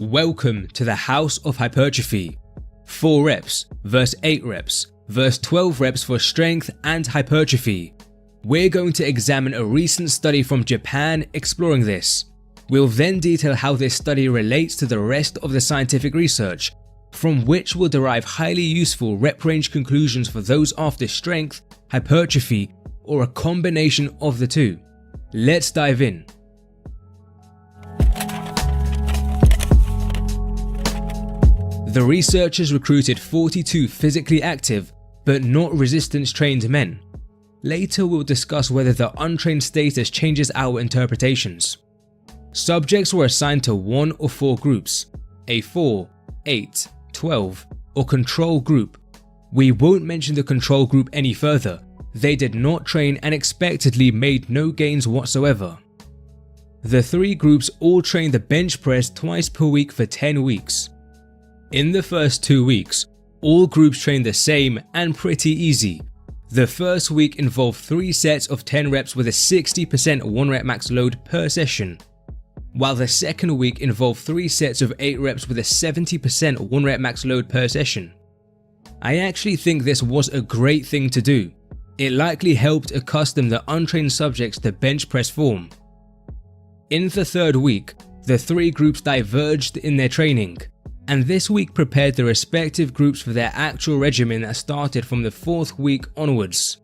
Welcome to the House of Hypertrophy. 4 reps versus 8 reps versus 12 reps for strength and hypertrophy. We're going to examine a recent study from Japan exploring this. We'll then detail how this study relates to the rest of the scientific research, from which we'll derive highly useful rep range conclusions for those after strength, hypertrophy, or a combination of the two. Let's dive in. The researchers recruited 42 physically active but not resistance trained men. Later we'll discuss whether the untrained status changes our interpretations. Subjects were assigned to 1 of 4 groups, a 4, 8, 12, or control group. We won't mention the control group any further. They did not train and expectedly made no gains whatsoever. The 3 groups all trained the bench press twice per week for 10 weeks. In the first 2 weeks, all groups trained the same and pretty easy. The first week involved 3 sets of 10 reps with a 60% 1 rep max load per session, while the second week involved 3 sets of 8 reps with a 70% 1 rep max load per session. I actually think this was a great thing to do. It likely helped accustom the untrained subjects to bench press form. In the third week, the 3 groups diverged in their training, and this week prepared the respective groups for their actual regimen that started from the 4th week onwards.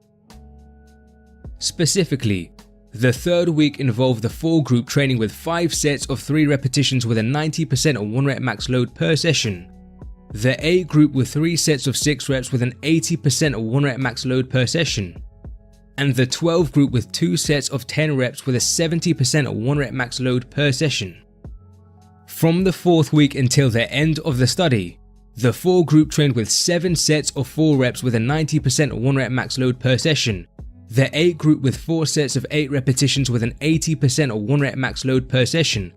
Specifically, the third week involved the 4 group training with 5 sets of 3 repetitions with a 90% 1 rep max load per session, the 8 group with 3 sets of 6 reps with an 80% 1 rep max load per session, and the 12 group with 2 sets of 10 reps with a 70% 1 rep max load per session. From the 4th week until the end of the study, the 4 group trained with 7 sets of 4 reps with a 90% 1 rep max load per session, the 8 group with 4 sets of 8 repetitions with an 80% 1 rep max load per session,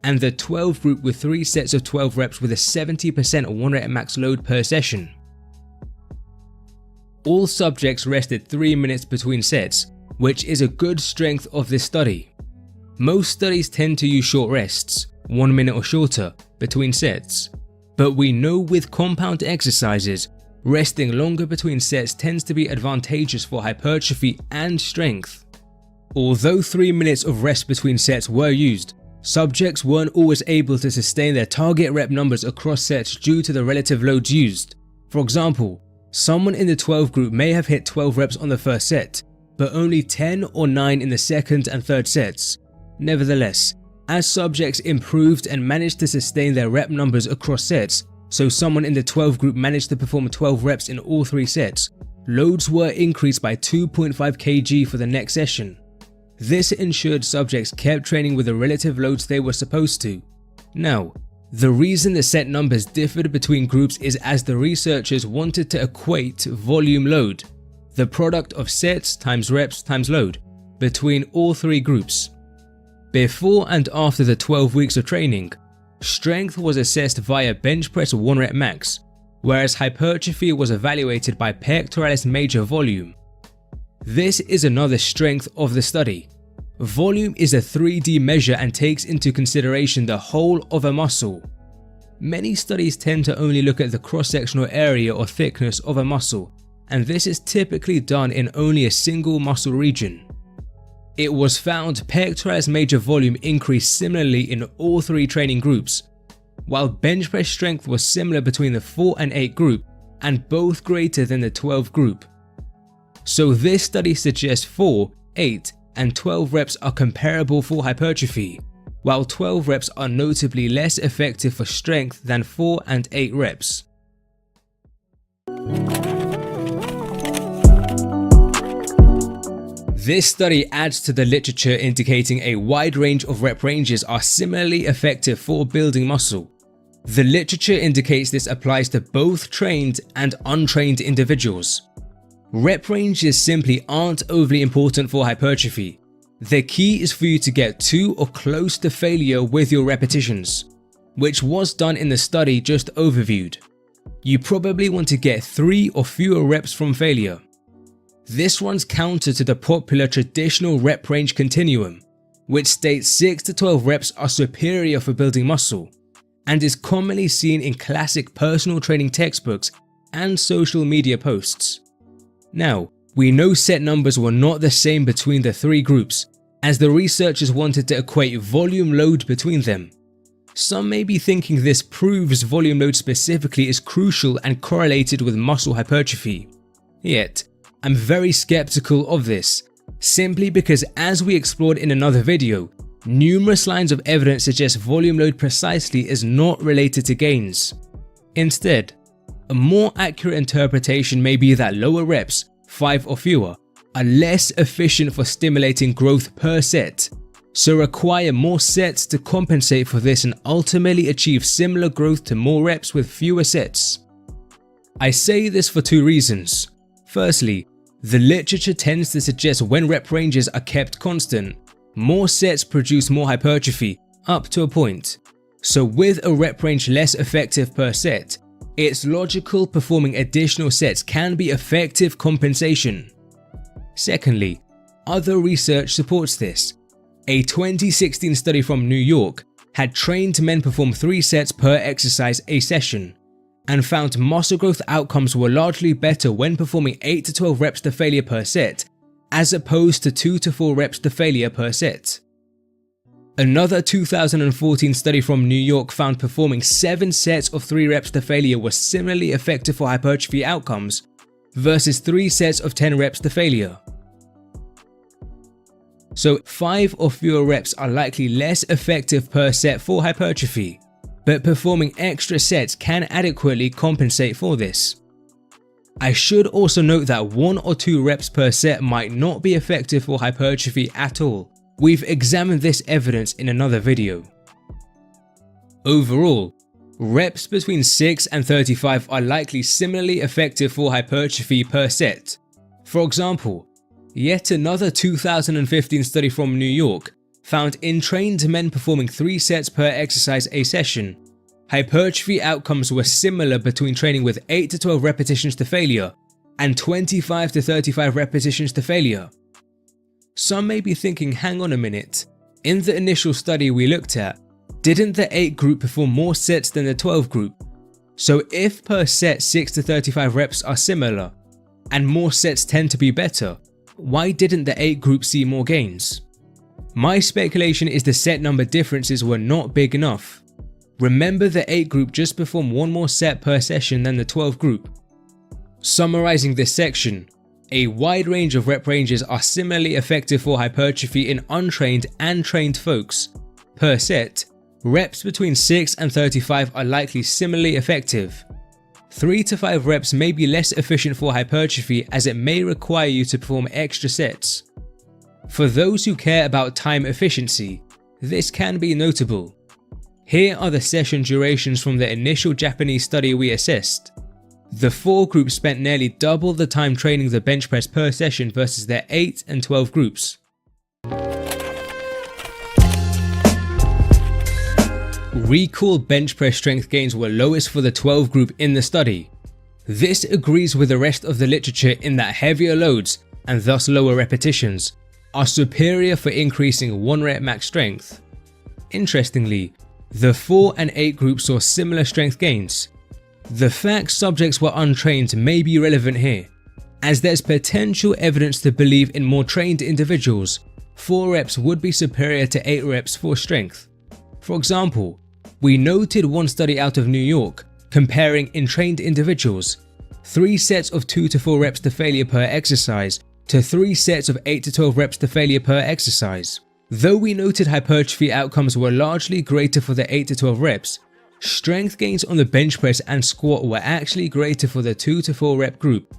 and the 12 group with 3 sets of 12 reps with a 70% 1 rep max load per session. All subjects rested 3 minutes between sets, which is a good strength of this study. Most studies tend to use short rests, 1 minute or shorter, between sets, but we know with compound exercises, resting longer between sets tends to be advantageous for hypertrophy and strength. Although 3 minutes of rest between sets were used, subjects weren't always able to sustain their target rep numbers across sets due to the relative loads used. For example, someone in the 12 group may have hit 12 reps on the first set, but only 10 or 9 in the second and third sets. Nevertheless, as subjects improved and managed to sustain their rep numbers across sets, so someone in the 12 group managed to perform 12 reps in all 3 sets, loads were increased by 2.5 kg for the next session. This ensured subjects kept training with the relative loads they were supposed to. Now, the reason the set numbers differed between groups is as the researchers wanted to equate volume load, the product of sets times reps times load, between all 3 groups. Before and after the 12 weeks of training, strength was assessed via bench press 1 rep max, whereas hypertrophy was evaluated by pectoralis major volume. This is another strength of the study. Volume is a 3D measure and takes into consideration the whole of a muscle. Many studies tend to only look at the cross-sectional area or thickness of a muscle, and this is typically done in only a single muscle region. It was found pectoralis major volume increased similarly in all 3 training groups, while bench press strength was similar between the 4 and 8 group and both greater than the 12 group. So this study suggests 4, 8, and 12 reps are comparable for hypertrophy, while 12 reps are notably less effective for strength than 4 and 8 reps. This study adds to the literature indicating a wide range of rep ranges are similarly effective for building muscle. The literature indicates this applies to both trained and untrained individuals. Rep ranges simply aren't overly important for hypertrophy. The key is for you to get to or close to failure with your repetitions, which was done in the study just overviewed. You probably want to get 3 or fewer reps from failure. This runs counter to the popular traditional rep range continuum, which states 6 to 12 reps are superior for building muscle. and is commonly seen in classic personal training textbooks and social media posts. Now, we know set numbers were not the same between the three groups, as the researchers wanted to equate volume load between them. Some may be thinking this proves volume load specifically is crucial and correlated with muscle hypertrophy. Yet, I'm very skeptical of this, simply because as we explored in another video, numerous lines of evidence suggest volume load precisely is not related to gains. Instead, a more accurate interpretation may be that lower reps, 5 or fewer, are less efficient for stimulating growth per set, so require more sets to compensate for this and ultimately achieve similar growth to more reps with fewer sets. I say this for two reasons. Firstly, the literature tends to suggest when rep ranges are kept constant, more sets produce more hypertrophy, up to a point. So with a rep range less effective per set, it's logical performing additional sets can be effective compensation. Secondly, other research supports this. A 2016 study from New York had trained men perform 3 sets per exercise a session, and found muscle growth outcomes were largely better when performing 8 to 12 reps to failure per set, as opposed to 2 to 4 reps to failure per set. Another 2014 study from New York found performing 7 sets of 3 reps to failure was similarly effective for hypertrophy outcomes versus 3 sets of 10 reps to failure. So 5 or fewer reps are likely less effective per set for hypertrophy, but performing extra sets can adequately compensate for this. I should also note that 1 or 2 reps per set might not be effective for hypertrophy at all. We've examined this evidence in another video. Overall, reps between 6 and 35 are likely similarly effective for hypertrophy per set. For example, yet another 2015 study from New York found in trained men performing 3 sets per exercise a session, hypertrophy outcomes were similar between training with 8 to 12 repetitions to failure and 25 to 35 repetitions to failure. Some may be thinking, hang on a minute, in the initial study we looked at, didn't the 8 group perform more sets than the 12 group? So if per set 6 to 35 reps are similar, and more sets tend to be better, why didn't the 8 group see more gains? My speculation is the set number differences were not big enough. Remember, the 8 group just performed 1 more set per session than the 12 group. Summarizing this section, a wide range of rep ranges are similarly effective for hypertrophy in untrained and trained folks. Per set, reps between 6 and 35 are likely similarly effective. 3 to 5 reps may be less efficient for hypertrophy as it may require you to perform extra sets. For those who care about time efficiency, this can be notable. Here are the session durations from the initial Japanese study we assessed. The 4 groups spent nearly double the time training the bench press per session versus their 8 and 12 groups. Recall bench press strength gains were lowest for the 12 group in the study. This agrees with the rest of the literature in that heavier loads, and thus lower repetitions, are superior for increasing 1 rep max strength. Interestingly, the 4 and 8 groups saw similar strength gains. The fact subjects were untrained may be relevant here, as there's potential evidence to believe in more trained individuals, 4 reps would be superior to 8 reps for strength. For example, we noted one study out of New York comparing in trained individuals, 3 sets of 2 to 4 reps to failure per exercise to 3 sets of 8 to 12 reps to failure per exercise. Though we noted hypertrophy outcomes were largely greater for the 8 to 12 reps, strength gains on the bench press and squat were actually greater for the 2 to 4 rep group.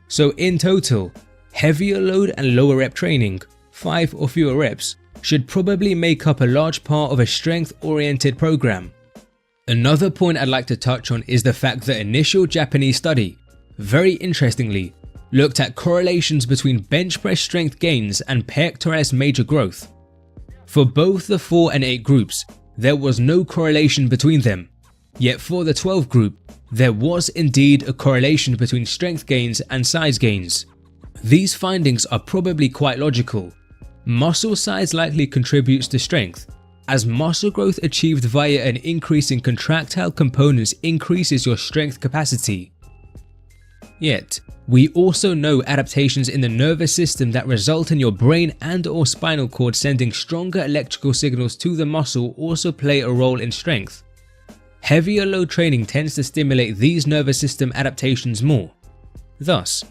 So in total, heavier load and lower rep training, 5 or fewer reps, should probably make up a large part of a strength-oriented program. Another point I'd like to touch on is the fact that initial Japanese study, very interestingly, looked at correlations between bench press strength gains and pectoralis major growth. For both the 4 and 8 groups, there was no correlation between them, yet for the 12 group, there was indeed a correlation between strength gains and size gains. These findings are probably quite logical. Muscle size likely contributes to strength, as muscle growth achieved via an increase in contractile components increases your strength capacity. Yet, we also know adaptations in the nervous system that result in your brain and/or spinal cord sending stronger electrical signals to the muscle also play a role in strength. Heavier load training tends to stimulate these nervous system adaptations more. Thus,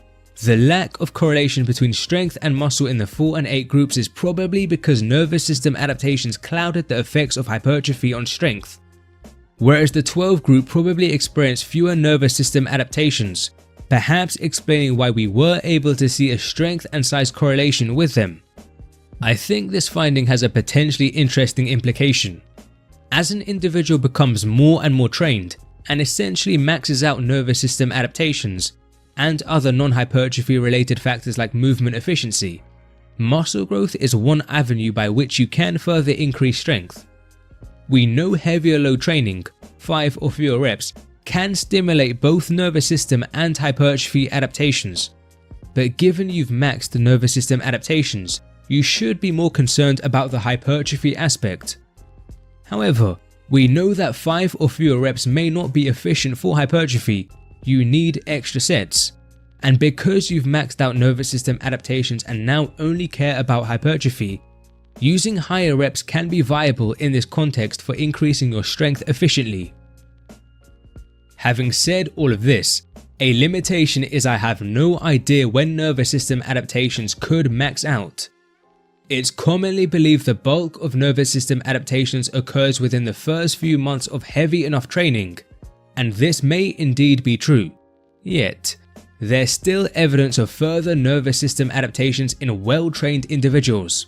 the lack of correlation between strength and muscle in the 4 and 8 groups is probably because nervous system adaptations clouded the effects of hypertrophy on strength, whereas the 12 group probably experienced fewer nervous system adaptations, perhaps explaining why we were able to see a strength and size correlation with them. I think this finding has a potentially interesting implication. As an individual becomes more and more trained and essentially maxes out nervous system adaptations and other non-hypertrophy related factors like movement efficiency, muscle growth is one avenue by which you can further increase strength. We know heavier load training, 5 or fewer reps, can stimulate both nervous system and hypertrophy adaptations, but given you've maxed the nervous system adaptations, you should be more concerned about the hypertrophy aspect. However, we know that 5 or fewer reps may not be efficient for hypertrophy. You need extra sets, and because you've maxed out nervous system adaptations and now only care about hypertrophy, using higher reps can be viable in this context for increasing your strength efficiently. Having said all of this, a limitation is I have no idea when nervous system adaptations could max out. It's commonly believed the bulk of nervous system adaptations occurs within the first few months of heavy enough training, and this may indeed be true. Yet, there's still evidence of further nervous system adaptations in well-trained individuals.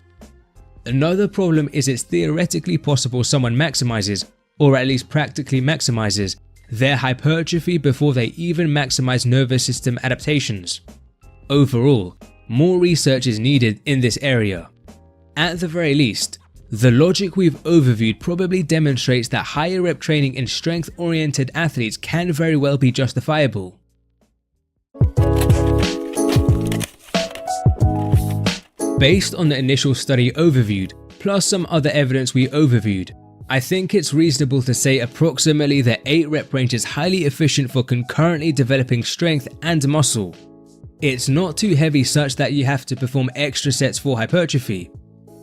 Another problem is it's theoretically possible someone maximizes, or at least practically maximizes, their hypertrophy before they even maximize nervous system adaptations. Overall, more research is needed in this area. At the very least, the logic we've overviewed probably demonstrates that higher rep training in strength-oriented athletes can very well be justifiable. Based on the initial study overviewed, plus some other evidence we overviewed, I think it's reasonable to say approximately the 8 rep range is highly efficient for concurrently developing strength and muscle. It's not too heavy such that you have to perform extra sets for hypertrophy,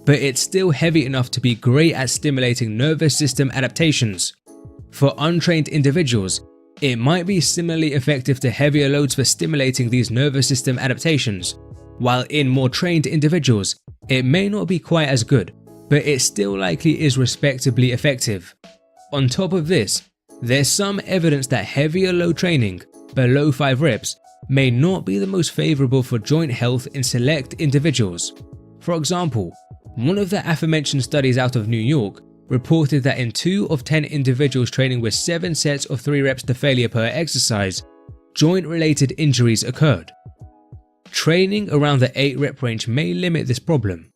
but it's still heavy enough to be great at stimulating nervous system adaptations. For untrained individuals, it might be similarly effective to heavier loads for stimulating these nervous system adaptations, while in more trained individuals, it may not be quite as good, but it still likely is respectably effective. On top of this, there's some evidence that heavier load training, below 5 reps, may not be the most favorable for joint health in select individuals. For example, one of the aforementioned studies out of New York reported that in 2 of 10 individuals training with 7 sets of 3 reps to failure per exercise, joint-related injuries occurred. Training around the 8 rep range may limit this problem.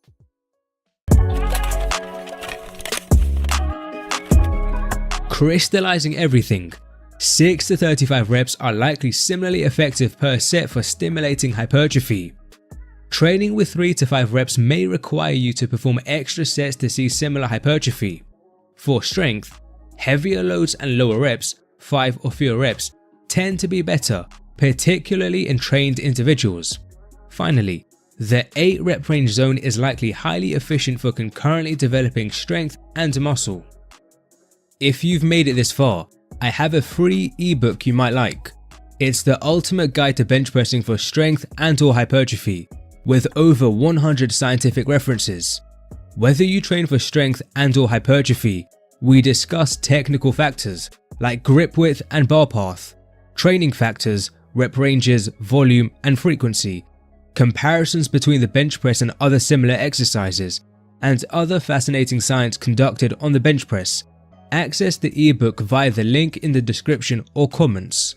Crystallizing everything, 6 to 35 reps are likely similarly effective per set for stimulating hypertrophy. Training with 3 to 5 reps may require you to perform extra sets to see similar hypertrophy. For strength, heavier loads and lower reps, 5 or fewer reps, tend to be better, particularly in trained individuals. Finally, the 8 rep range zone is likely highly efficient for concurrently developing strength and muscle. If you've made it this far, I have a free ebook you might like. It's the ultimate guide to bench pressing for strength and/or hypertrophy, with over 100 scientific references. Whether you train for strength and/or hypertrophy, we discuss technical factors like grip width and bar path, training factors, rep ranges, volume and frequency, comparisons between the bench press and other similar exercises, and other fascinating science conducted on the bench press. Access the ebook via the link in the description or comments.